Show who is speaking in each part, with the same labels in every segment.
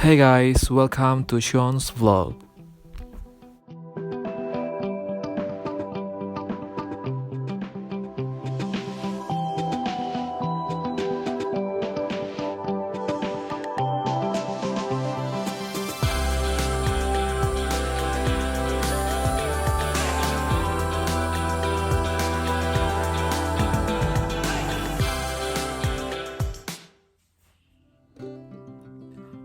Speaker 1: Hey guys, welcome to Sean's vlog.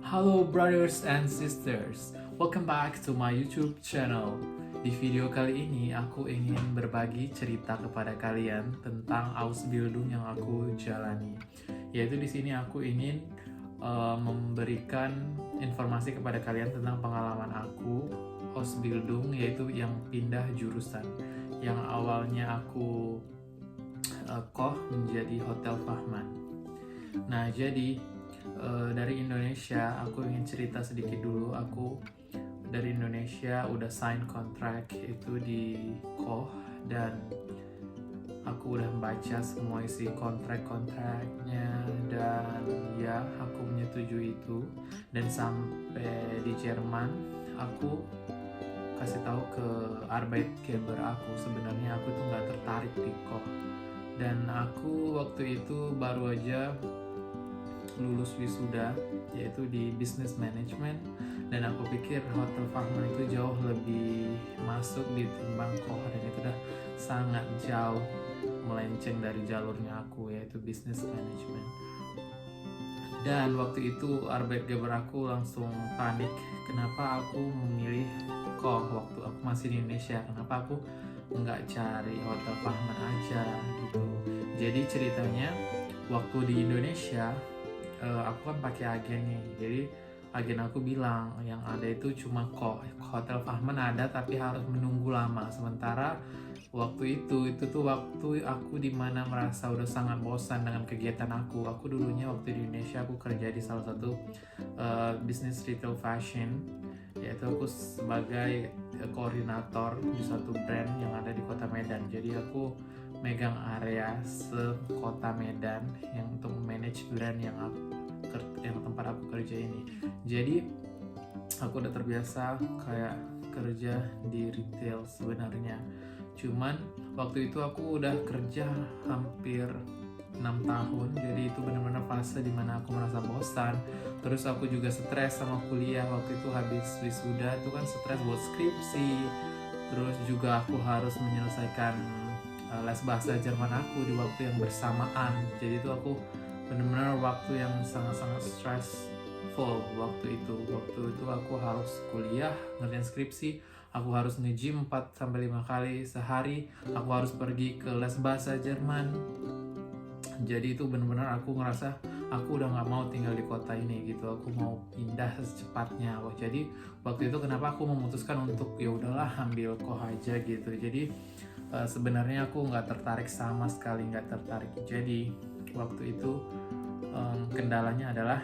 Speaker 2: Halo brothers and sisters, welcome back to my YouTube channel. Di video kali ini aku ingin berbagi cerita kepada kalian tentang Ausbildung yang aku jalani. Yaitu di sini aku ingin memberikan informasi kepada kalian tentang pengalaman aku Ausbildung, yaitu yang pindah jurusan. Yang awalnya aku koh menjadi Hotel Fahman. Nah, jadi dari Indonesia, aku ingin cerita sedikit dulu. Aku dari Indonesia udah sign kontrak itu di Koh, dan aku udah membaca semua isi kontraknya, dan ya aku menyetujui itu. Dan sampai di Jerman, aku kasih tahu ke Arbeitgeber aku sebenarnya aku tuh nggak tertarik di Koh, dan aku waktu itu baru aja lulus wisuda yaitu di business management, dan aku pikir Hotel Fahman itu jauh lebih masuk ditimbang Koh, dan itu udah sangat jauh melenceng dari jalurnya aku yaitu business management. Dan waktu itu Arbeitgeber aku langsung panik, kenapa aku memilih Koh waktu aku masih di Indonesia, kenapa aku nggak cari Hotel Fahman aja gitu. Jadi ceritanya waktu di Indonesia aku kan pakai agen nih, jadi agen aku bilang yang ada itu cuma Koh, Hotel Fahman ada tapi harus menunggu lama. Sementara waktu itu tuh waktu aku dimana merasa udah sangat bosan dengan kegiatan aku. Aku dulunya waktu di Indonesia aku kerja di salah satu bisnis retail fashion, yaitu aku sebagai koordinator di suatu brand yang ada di kota Medan. Jadi aku megang area sekota Medan yang untuk manage brand yang tempat aku kerja ini. Jadi aku udah terbiasa kayak kerja di retail sebenarnya. Cuman waktu itu aku udah kerja hampir 6 tahun, jadi itu benar-benar fase dimana aku merasa bosan. Terus aku juga stres sama kuliah waktu itu, habis wisuda itu kan stres buat skripsi. Terus juga aku harus menyelesaikan les bahasa Jerman aku di waktu yang bersamaan. Jadi itu aku benar-benar waktu yang sangat-sangat stressful waktu itu. Waktu itu aku harus kuliah, ngerjain skripsi, aku harus nge-gym 4-5 kali sehari, aku harus pergi ke les bahasa Jerman. Jadi itu benar-benar aku ngerasa aku udah nggak mau tinggal di kota ini gitu, aku mau pindah secepatnya. Jadi waktu itu kenapa aku memutuskan untuk ya udahlah ambil Koh aja gitu. Jadi sebenarnya aku nggak tertarik, sama sekali nggak tertarik. Jadi waktu itu kendalanya adalah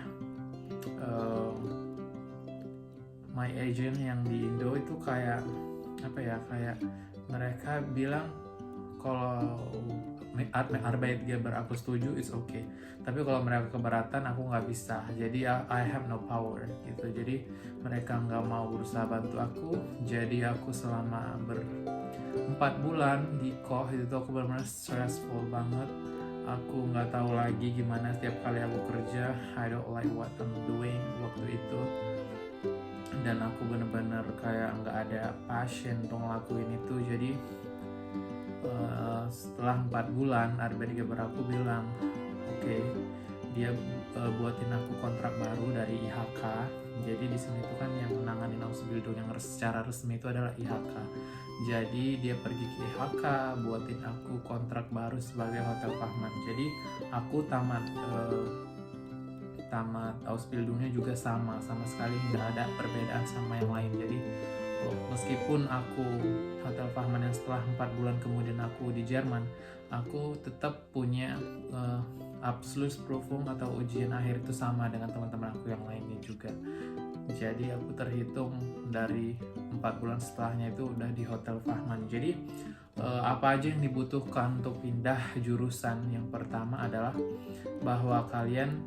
Speaker 2: my agent yang di Indo itu kayak kayak mereka bilang kalau Arbeitgeber aku setuju it's okay, tapi kalau mereka keberatan aku nggak bisa. Jadi I have no power gitu. Jadi mereka nggak mau berusaha bantu aku. Jadi aku selama 4 bulan di Koh itu aku benar-benar stressful banget. Aku nggak tahu lagi gimana setiap kali aku kerja. I don't like what I'm doing waktu itu, dan aku bener-bener kayak nggak ada passion untuk ngelakuin itu. Jadi setelah 4 bulan Arbeitgeber aku bilang oke, dia buatin aku kontrak baru dari IHK. Jadi di sini tuh kan yang menangani Ausbildung yang secara resmi itu adalah IHK. Jadi dia pergi ke IHK, buatin aku kontrak baru sebagai Hotel Fahman. Jadi aku tamat Ausbildungnya juga sama sekali nggak ada perbedaan sama yang lain. Jadi meskipun aku Hotel Fahman yang setelah 4 bulan kemudian aku di Jerman, aku tetap punya Abschlussprüfung atau ujian akhir itu sama dengan teman-teman aku yang lainnya juga. Jadi aku terhitung dari 4 bulan setelahnya itu udah di Hotel Fahman. Jadi apa aja yang dibutuhkan untuk pindah jurusan? Yang pertama adalah bahwa kalian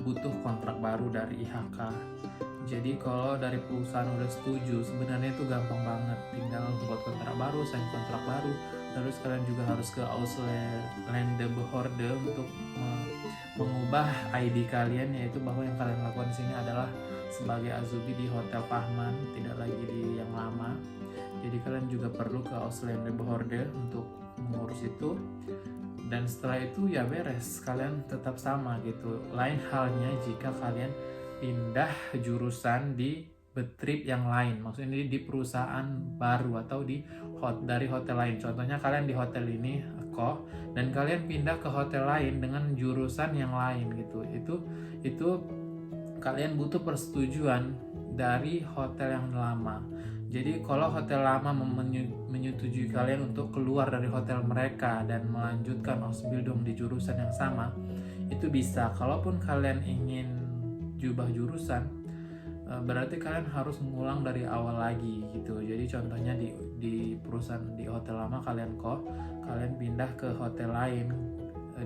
Speaker 2: butuh kontrak baru dari IHK. Jadi kalau dari perusahaan udah setuju, sebenarnya itu gampang banget, tinggal buat kontrak baru, sign kontrak baru. Terus kalian juga harus ke Ausländerbehörde untuk mengubah ID kalian, yaitu bahwa yang kalian lakukan di sini adalah sebagai azubi di Hotel Fahman, tidak lagi di yang lama. Jadi kalian juga perlu ke Ausländerbehörde untuk mengurus itu. Dan setelah itu ya beres, kalian tetap sama gitu. Lain halnya jika kalian pindah jurusan di betrip yang lain, maksudnya di perusahaan baru atau dari hotel lain. Contohnya kalian di hotel ini kok, dan kalian pindah ke hotel lain dengan jurusan yang lain gitu. Itu kalian butuh persetujuan dari hotel yang lama. Jadi kalau hotel lama menyetujui kalian untuk keluar dari hotel mereka dan melanjutkan Ausbildung di jurusan yang sama, itu bisa. Kalaupun kalian ingin jubah jurusan, berarti kalian harus mengulang dari awal lagi gitu. Jadi contohnya di perusahaan di hotel lama kalian pindah ke hotel lain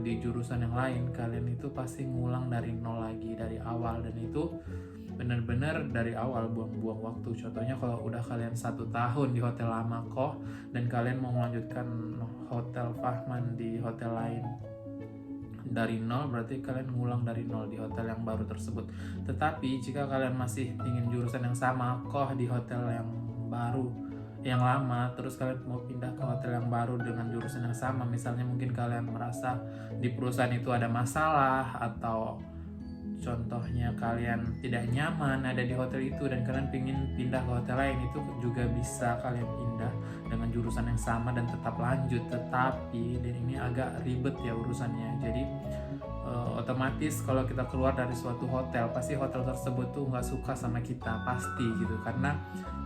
Speaker 2: di jurusan yang lain, kalian itu pasti ngulang dari nol lagi, dari awal. Dan itu benar-benar dari awal, buang-buang waktu. Contohnya kalau udah kalian 1 tahun di hotel lama dan kalian mau melanjutkan Hotel Fahman di hotel lain dari nol, berarti kalian ngulang dari nol di hotel yang baru tersebut. Tetapi jika kalian masih ingin jurusan yang sama di hotel yang baru, yang lama, terus kalian mau pindah ke hotel yang baru dengan jurusan yang sama, misalnya mungkin kalian merasa di perusahaan itu ada masalah, atau contohnya kalian tidak nyaman ada di hotel itu dan kalian ingin pindah ke hotel lain, itu juga bisa kalian pindah dengan jurusan yang sama dan tetap lanjut. Tetapi dan ini agak ribet ya urusannya. Jadi otomatis kalau kita keluar dari suatu hotel, pasti hotel tersebut tuh nggak suka sama kita, pasti gitu, karena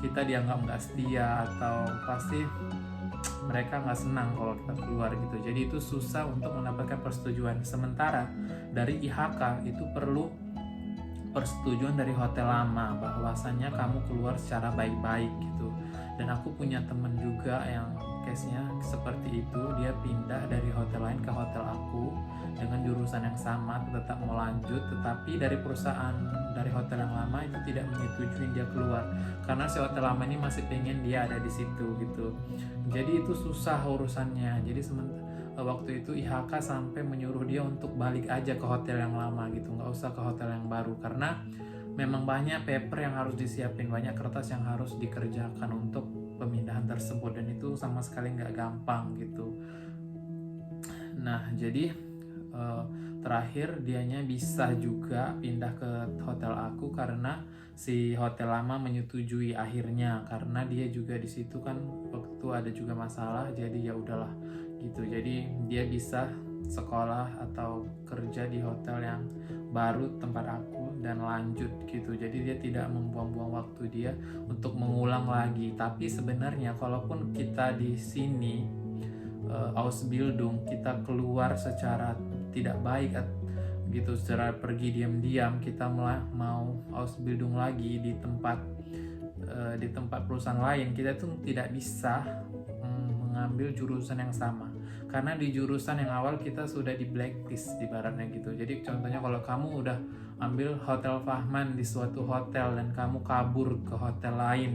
Speaker 2: kita dianggap nggak setia, atau pasti mereka nggak senang kalau kita keluar gitu. Jadi itu susah untuk mendapatkan persetujuan. Sementara dari IHK itu perlu persetujuan dari hotel lama bahwasannya kamu keluar secara baik-baik gitu. Dan aku punya temen juga yang case-nya seperti itu, dia pindah dari hotel lain ke hotel aku dengan jurusan yang sama, tetap mau lanjut, tetapi dari perusahaan dari hotel yang lama itu tidak menyetujui dia keluar karena si hotel lama ini masih pengen dia ada di situ gitu. Jadi itu susah urusannya. Jadi waktu itu IHK sampai menyuruh dia untuk balik aja ke hotel yang lama gitu, nggak usah ke hotel yang baru, karena memang banyak paper yang harus disiapin, banyak kertas yang harus dikerjakan untuk pemindahan tersebut, dan itu sama sekali nggak gampang gitu. Nah jadi terakhir dianya bisa juga pindah ke hotel aku karena si hotel lama menyetujui akhirnya, karena dia juga di situ kan waktu ada juga masalah, jadi ya udahlah gitu. Jadi dia bisa sekolah atau kerja di hotel yang baru tempat aku dan lanjut gitu. Jadi dia tidak membuang-buang waktu dia untuk mengulang lagi. Tapi sebenarnya kalaupun kita di sini Ausbildung, kita keluar secara tidak baik gitu, secara pergi diam-diam, kita mau Ausbildung lagi di tempat perusahaan lain, kita tuh tidak bisa mengambil jurusan yang sama karena di jurusan yang awal kita sudah di blacklist ibaratnya gitu. Jadi contohnya kalau kamu udah ambil Hotel Fahman di suatu hotel dan kamu kabur ke hotel lain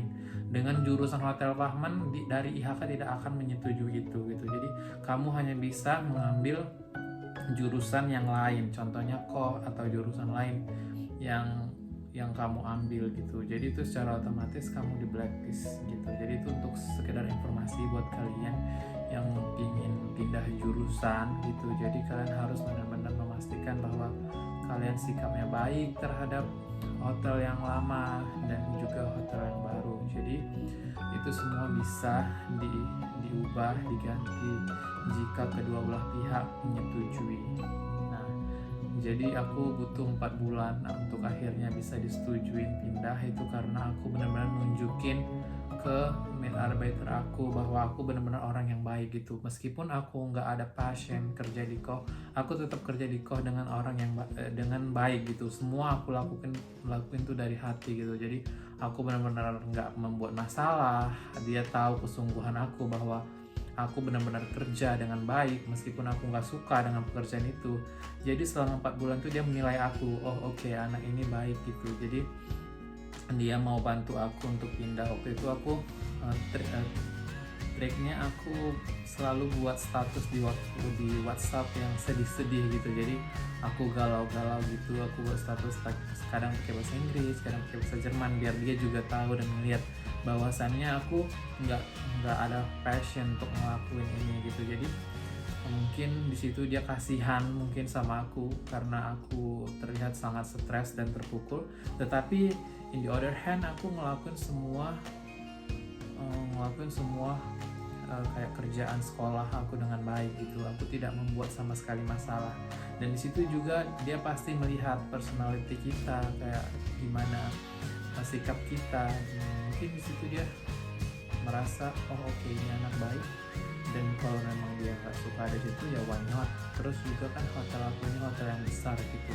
Speaker 2: dengan jurusan Hotel Fahman, dari IHK tidak akan menyetujui itu gitu. Jadi kamu hanya bisa mengambil jurusan yang lain, contohnya atau jurusan lain yang kamu ambil gitu. Jadi itu secara otomatis kamu di blacklist gitu. Jadi itu untuk sekedar informasi buat kalian yang ingin pindah jurusan gitu. Jadi kalian harus benar-benar memastikan bahwa kalian sikapnya baik terhadap hotel yang lama dan juga hotel yang baru. Jadi itu semua bisa diubah, diganti jika kedua belah pihak menyetujui. Nah, jadi aku butuh 4 bulan untuk akhirnya bisa disetujuin pindah, itu karena aku benar-benar nunjukin ke Mitarbeiter aku bahwa aku benar-benar orang yang baik gitu. Meskipun aku nggak ada passion kerja di aku tetap kerja di dengan orang yang dengan baik gitu. Semua aku lakuin tuh dari hati gitu. Jadi aku benar-benar nggak membuat masalah. Dia tahu kesungguhan aku bahwa aku benar-benar kerja dengan baik meskipun aku nggak suka dengan pekerjaan itu. Jadi selama 4 bulan tuh dia menilai aku, oh oke, anak ini baik gitu. Jadi dia mau bantu aku untuk pindah. Waktu itu aku triknya aku selalu buat status di WhatsApp yang sedih-sedih gitu. Jadi aku galau-galau gitu, aku buat status kadang pakai bahasa Inggris, kadang pakai bahasa Jerman, biar dia juga tahu dan melihat bahwasannya aku nggak ada passion untuk ngelakuin ini gitu. Jadi mungkin di situ dia kasihan mungkin sama aku karena aku terlihat sangat stres dan terpukul. Tetapi in the other hand, aku ngelakuin semua kayak kerjaan sekolah aku dengan baik gitu. Aku tidak membuat sama sekali masalah. Dan di situ juga dia pasti melihat personality kita, kayak gimana sikap kita. Mungkin di situ dia merasa oh oke, ini anak baik. Dan kalau memang dia nggak suka ada situ ya why not. Terus juga kan hotel aku ini hotel yang besar gitu,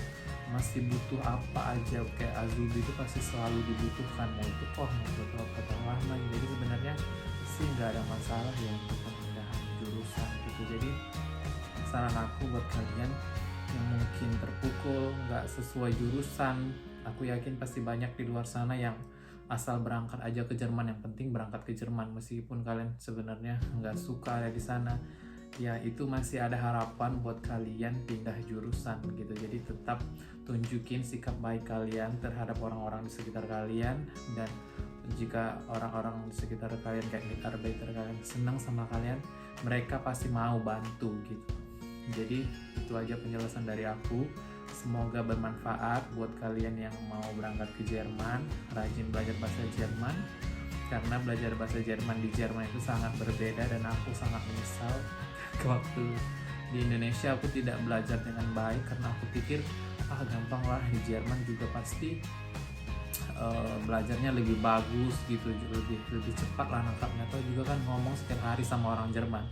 Speaker 2: masih butuh apa aja kayak Azubi itu pasti selalu dibutuhkan, mau itu kok mau hotel lama. Jadi sebenarnya sih nggak ada masalah ya untuk pemindahan jurusan gitu. Jadi saran aku buat kalian yang mungkin terpukul nggak sesuai jurusan, aku yakin pasti banyak di luar sana yang asal berangkat aja ke Jerman, yang penting berangkat ke Jerman meskipun kalian sebenarnya nggak suka ada di sana, ya itu masih ada harapan buat kalian pindah jurusan gitu. Jadi tetap tunjukin sikap baik kalian terhadap orang-orang di sekitar kalian, dan jika orang-orang di sekitar kalian kayak mitarbeiter kalian senang sama kalian, mereka pasti mau bantu gitu. Jadi itu aja penjelasan dari aku. Semoga bermanfaat buat kalian yang mau berangkat ke Jerman. Rajin belajar bahasa Jerman, karena belajar bahasa Jerman di Jerman itu sangat berbeda, dan aku sangat menyesal waktu di Indonesia aku tidak belajar dengan baik karena aku pikir gampang lah, di Jerman juga pasti belajarnya lebih bagus gitu, lebih cepat lah nangkapnya. Atau juga kan ngomong setiap hari sama orang Jerman,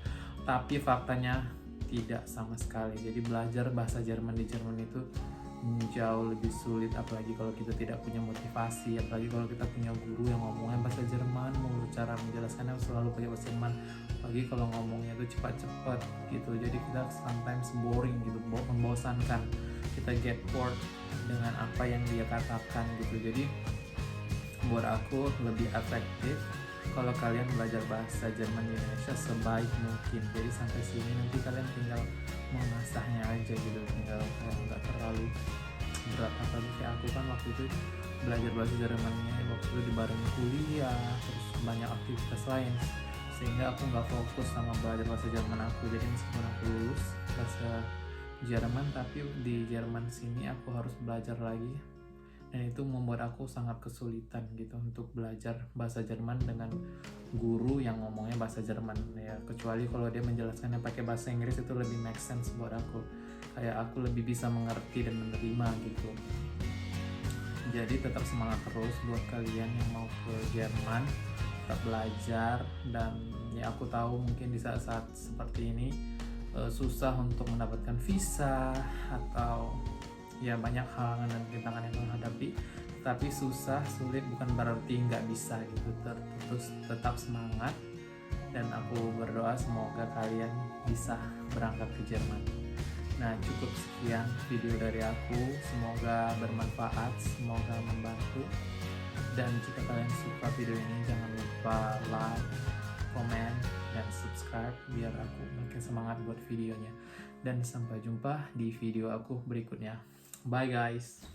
Speaker 2: tapi faktanya tidak sama sekali. Jadi belajar bahasa Jerman di Jerman itu jauh lebih sulit, apalagi kalau kita tidak punya motivasi, apalagi kalau kita punya guru yang ngomongnya bahasa Jerman, mau cara menjelaskannya selalu pakai bahasa Jerman, apalagi kalau ngomongnya itu cepat-cepat gitu. Jadi kita sometimes boring gitu, membosankan, kita get bored dengan apa yang dia katakan gitu. Jadi buat aku lebih efektif kalau kalian belajar bahasa Jerman di Indonesia sebaik mungkin. Jadi sampai sini nanti kalian tinggal mengasahnya aja gitu, tinggal kayak nggak terlalu berat. Apalagi kayak aku kan waktu itu belajar bahasa Jermannya waktu itu dibarengi kuliah, terus banyak aktivitas lain, sehingga aku nggak fokus sama belajar bahasa Jerman aku. Jadi meskipun aku lulus bahasa Jerman, tapi di Jerman sini aku harus belajar lagi, dan itu membuat aku sangat kesulitan gitu untuk belajar bahasa Jerman dengan guru yang ngomongnya bahasa Jerman ya. Kecuali kalau dia menjelaskannya pakai bahasa Inggris, itu lebih make sense buat aku, kayak aku lebih bisa mengerti dan menerima gitu. Jadi tetap semangat terus buat kalian yang mau ke Jerman, tetap belajar. Dan ya aku tahu mungkin di saat-saat seperti ini susah untuk mendapatkan visa, atau ya banyak halangan dan rintangan yang menghadapi. Tapi susah, sulit bukan berarti nggak bisa gitu. Terus tetap semangat, dan aku berdoa semoga kalian bisa berangkat ke Jerman. Nah, cukup sekian video dari aku, semoga bermanfaat, semoga membantu. Dan jika kalian suka video ini, jangan lupa like, komen, dan subscribe biar aku makin semangat buat videonya. Dan sampai jumpa di video aku berikutnya. Bye guys.